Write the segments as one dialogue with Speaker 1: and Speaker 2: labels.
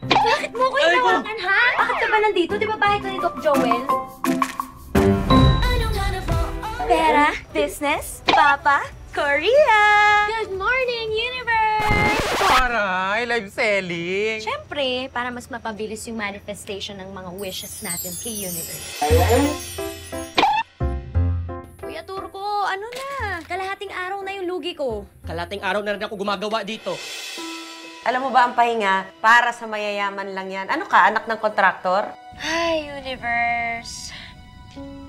Speaker 1: Bakit mo ko inawakan, ha? Bakit ka ba nandito? Di ba bahay ko ni Doc Joel? Pera, business, Papa, Korea! Good morning, universe!
Speaker 2: Aray, live selling!
Speaker 1: Siyempre, para mas mapabilis yung manifestation ng mga wishes natin kay universe. Kuya Turco, ano na? Kalahating araw na yung lugi ko.
Speaker 3: Kalating araw na rin ako gumagawa dito.
Speaker 4: Alam mo ba ang pahinga? Para sa mayayaman lang yan. Ano ka, anak ng kontraktor?
Speaker 1: Hi, universe!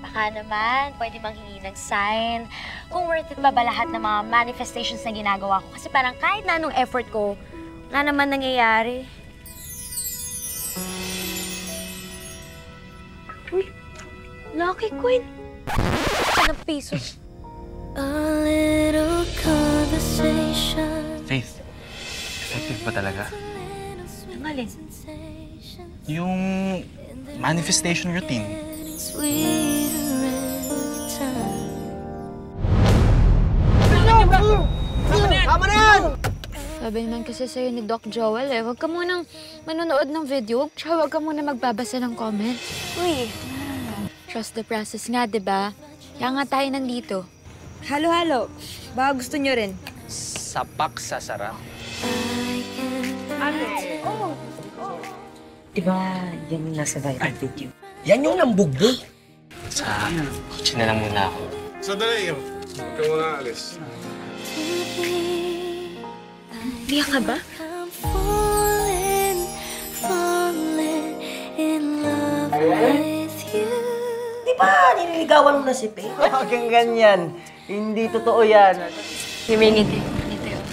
Speaker 1: Baka naman, pwede bang hingi ng sign kung worth it ba ba lahat ng mga manifestations na ginagawa ko. Kasi parang kahit na anong effort ko, wala naman nangyayari. Uy, lucky coin. Anong pesos? A little conversation.
Speaker 2: Faith, effective ba talaga?
Speaker 1: Ang alin?
Speaker 2: Yung manifestation routine.
Speaker 3: Tama na yan!
Speaker 5: Sabi naman kasi sa'yo ni Doc Joel huwag ka munang manonood ng video, tsaka huwag ka munang magbabasa ng comment.
Speaker 1: Uy.
Speaker 5: Trust the process nga, diba? Kaya nga tayo nandito.
Speaker 6: Halo-halo. Baka gusto nyo rin.
Speaker 3: Sapak sa sarap.
Speaker 4: Diba, yan yung nasa viral video?
Speaker 3: Yan yung nambugbog.
Speaker 2: Sa kotse na lang muna ako.
Speaker 7: Sandali yun. Huwag ka mga alis.
Speaker 1: Biyak ka ba?
Speaker 4: Di ba, nililigawan mo na si Faith?
Speaker 3: Huwag kang ganyan. Hindi totoo yan.
Speaker 1: Hiringin din. Ito yun.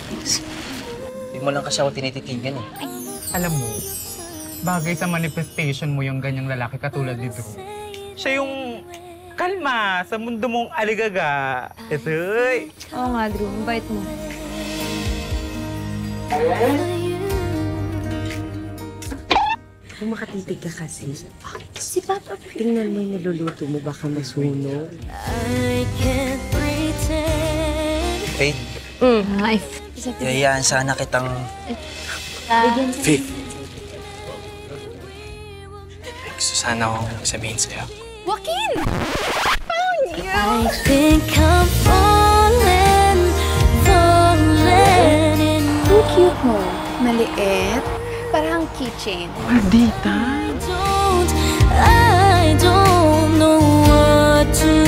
Speaker 3: Hindi mo lang kasi ako tinititigan eh.
Speaker 2: Alam mo, bagay sa manifestation mo yung ganyang lalaki katulad ni Drew. Siya yung kalma sa mundo mong aligaga. Ito'y!
Speaker 6: Oo nga, Drew. Ang bait mo.
Speaker 4: Kung makatitig ka kasi, si Papa, tingnan mo yung niluluto mo, baka masunog.
Speaker 3: Faith,
Speaker 5: Ay,
Speaker 3: yayaan sana kitang... Faith.
Speaker 2: Gusto sana akong sabihin sa'yo.
Speaker 5: Joaquin!
Speaker 1: I think I'm falling
Speaker 5: Ang cute mo. Maliit. Parang keychain.
Speaker 2: Maldita!
Speaker 1: I don't know what to